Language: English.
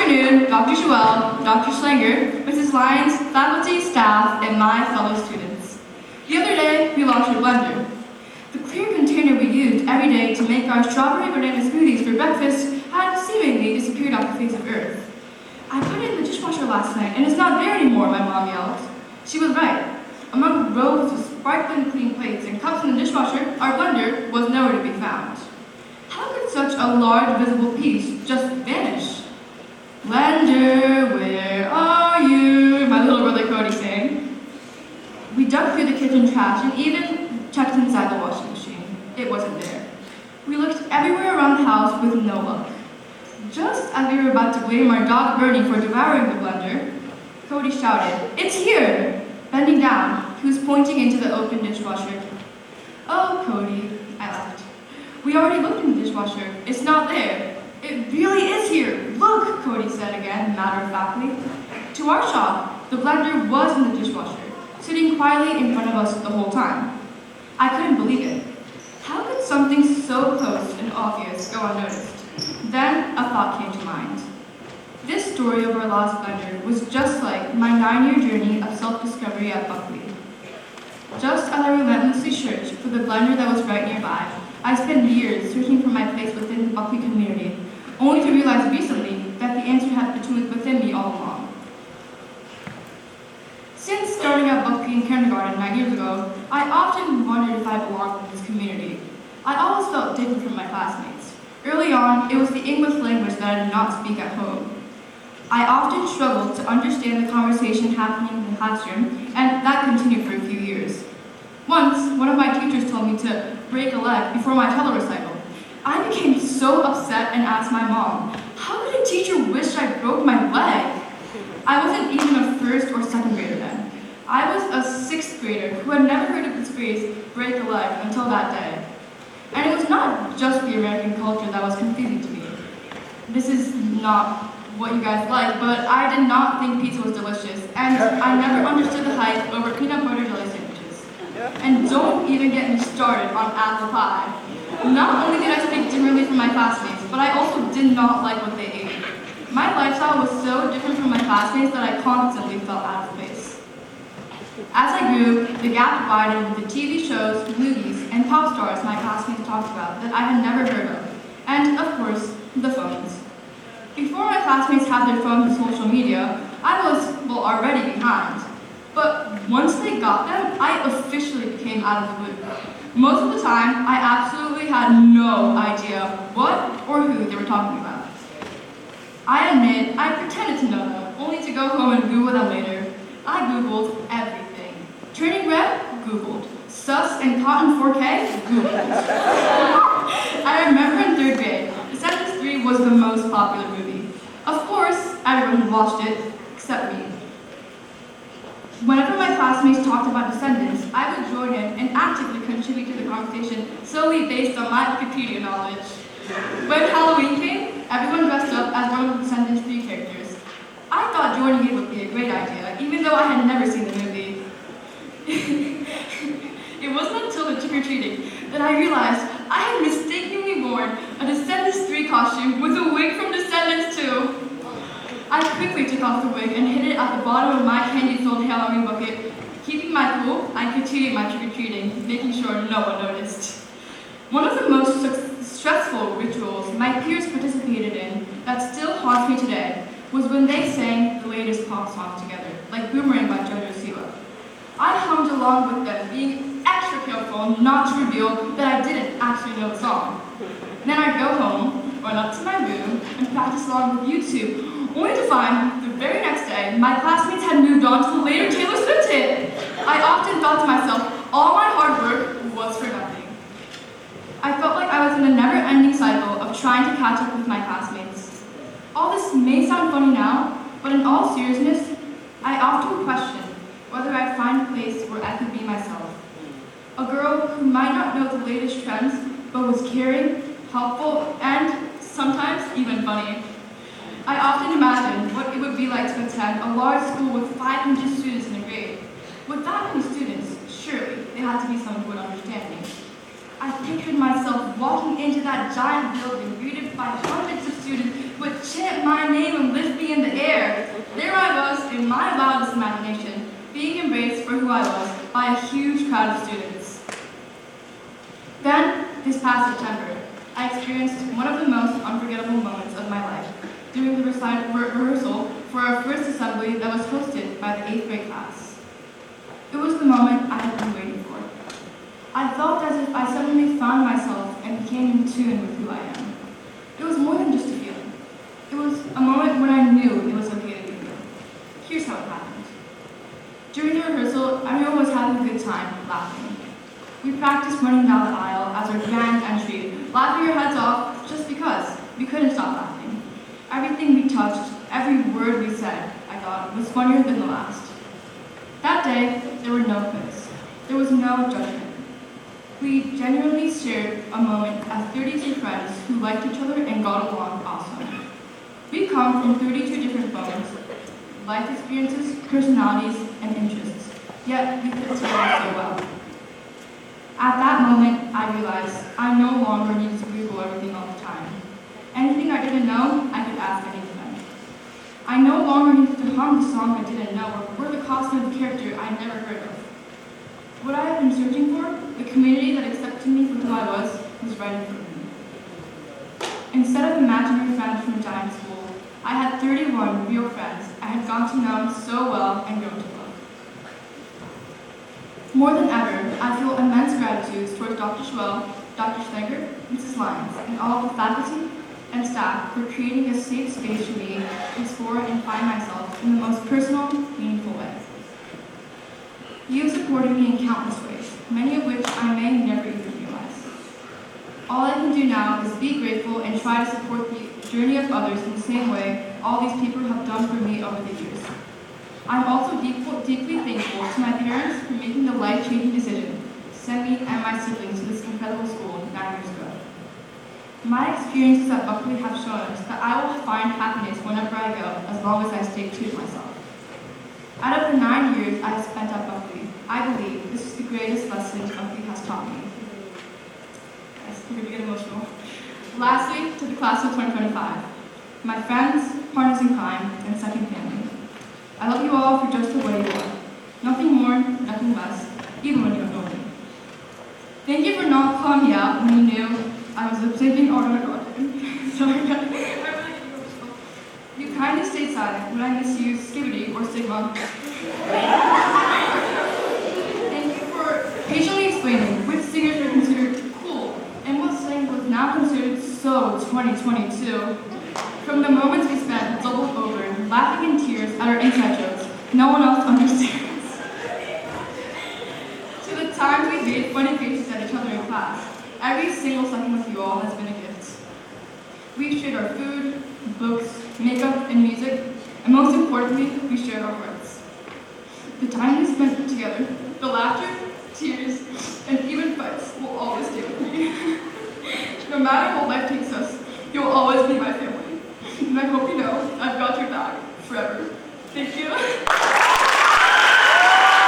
afternoon, Dr. Joel, Dr. Schlanger, Mrs. Lyons, faculty, staff, and my fellow students. The other day, we launched a blender. The clear container we used every day to make our strawberry banana smoothies for breakfast had seemingly disappeared off the face of Earth. I put it in the dishwasher last night, and it's not there anymore, my mom yelled. She was right. Among rows of sparkling clean plates and cups in the dishwasher, our blender was nowhere to be found. How could such a large visible piece just vanish? Blender, where are you? My little brother Cody sang. We dug through the kitchen trash and even checked inside the washing machine. It wasn't there. We looked everywhere around the house with no luck. Just as we were about to blame our dog Bernie for devouring the blender, Cody shouted, "It's here!" Bending down, he was pointing into the open dishwasher. "Oh, Cody," I laughed. "We already looked in the dishwasher. It's not there." "It really is here! Look," Cody said again, matter-of-factly. To our shock, the blender was in the dishwasher, sitting quietly in front of us the whole time. I couldn't believe it. How could something so close and obvious go unnoticed? Then a thought came to mind. This story of our lost blender was just like my 9-year journey of self-discovery at Buckley. Just as I relentlessly searched for the blender that was right nearby, I spent years searching for my place within the Buckley community, only to realize recently that the answer had been within me all along. Since starting at Buckley in kindergarten 9 years ago, I often wondered if I belonged in this community. I always felt different from my classmates. Early on, it was the English language that I did not speak at home. I often struggled to understand the conversation happening in the classroom, and that continued for a few years. Once, one of my teachers told me to break a leg before my tele-recital. I became so upset and asked my mom, how could a teacher wish I broke my leg? I wasn't even a first or second grader then. I was a 6th grader who had never heard of this phrase, break a leg, until that day. And it was not just the American culture that was confusing to me. This is not what you guys like, but I did not think pizza was delicious, and I never understood the hype over peanut butter jelly sandwiches. And don't even get me started on apple pie. Not only did I speak differently from my classmates, but I also did not like what they ate. My lifestyle was so different from my classmates that I constantly felt out of place. As I grew, the gap widened with the TV shows, movies, and pop stars my classmates talked about that I had never heard of, and, of course, the phones. Before my classmates had their phones and social media, I was, already behind. But once they got them, I officially became out of the loop. Most of the time, I absolutely had no idea what or who they were talking about. I admit, I pretended to know them, only to go home and Google them later. I Googled everything. Turning red? Googled. Sus and Cotton 4K? Googled. I remember in 3rd grade, Descendants 3 was the most popular movie. Of course, everyone had watched it, except me. Whenever my classmates talked about Descendants, I would join in and actively contribute to the conversation solely based on my Wikipedia knowledge. When Halloween came, everyone dressed up as one of the Descendants 3 characters. I thought joining in would be a great idea, even though I had never seen the movie. It wasn't until the trick-or-treating that I realized I had mistakenly worn a Descendants 3 costume with a wig from Descendants 2. I quickly took off the wig and hid it at the bottom of my candy-filled Halloween bucket. Keeping my cool, I continued my trick-or-treating, making sure no one noticed. One of the most stressful rituals my peers participated in that still haunts me today was when they sang the latest pop song together, like Boomerang by JoJo Siwa. I hummed along with them, being extra careful not to reveal that I didn't actually know the song. Then I'd go home, run up to my room, and practice along with YouTube, only to find, the very next day, my classmates had moved on to the later Taylor Swift hit. I often thought to myself, all my hard work was for nothing. I felt like I was in a never-ending cycle of trying to catch up with my classmates. All this may sound funny now, but in all seriousness, I often question whether I'd find a place where I could be myself. A girl who might not know the latest trends, but was caring, helpful, and sometimes even funny. I often imagine what it would be like to attend a large school with 500 students in a grade. With that many students, surely there had to be someone who would understand me. I pictured myself walking into that giant building greeted by hundreds of students who would chant my name and lift me in my wildest imagination, being embraced for who I was by a huge crowd of students. Then, this past September, I experienced one of the most unforgettable moments of my life during the rehearsal for our first assembly that was hosted by the 8th grade class. It was the moment I had been waiting for. I felt as if I suddenly found myself and became in tune with who I am. It was more than just a feeling. It was a moment when I knew it was okay to be me. Here's how it happened. During the rehearsal, everyone was having a good time, laughing. We practiced running down the aisle as our grand entry, laughing our heads off just because we couldn't stop laughing. Everything we touched, every word we said, I thought, was funnier than the last. That day, there were no quiz. There was no judgment. We genuinely shared a moment as 32 friends who liked each other and got along awesome. We come from 32 different bones, life experiences, personalities, and interests, yet we fit together so well. At that moment, I realized I no longer needed to Google everything all the time. Anything I didn't know, I could ask any friend. I no longer needed to hum the song I didn't know or the costume of the character I'd never heard of. What I had been searching for, the community that accepted me for who I was right in front of me. Instead of imaginary friends from a giant school, I had 31 real friends I had gotten to know so well and grown to love. More than ever, I feel immense gratitude towards Dr. Schwell, Dr. Schneider, Mrs. Lyons, and all of the faculty and staff for creating a safe space for me to explore and find myself in the most personal, meaningful way. You have supported me in countless ways, many of which I may never even realize. All I can do now is be grateful and try to support the journey of others in the same way all these people have done for me over the years. I'm also deeply thankful to my parents for making the life-changing decision to send me and my siblings to this incredible school 9 years ago. My experiences at Buckley have shown us that I will find happiness whenever I go, as long as I stay true to myself. Out of the 9 years I have spent at Buckley, I believe this is the greatest lesson Buckley has taught me. Guys, I'm going to get emotional. Lastly, to the class of 2025, my friends, partners in crime, and second family. I love you all for just the way you are. Nothing more, nothing less, even when you don't know me. Thank you for not calling me out when you knew I was observing or Sorry, I'm really emotional. You kindly stayed silent when I misused skibbity or stigma. Thank you for patiently explaining which singers were considered cool and what slang was now considered so 2022. From the moments we spent doubled over, laughing in tears at our inside jokes, no one else understands. To the times we made funny faces at each other in class, every single second with you all has been a gift. We've shared our food, books, makeup, and music, and most importantly, we shared our hearts. The time we spent together, the laughter, tears, and even fights will always stay with me. No matter what life takes us, you'll always be my family. And I hope you know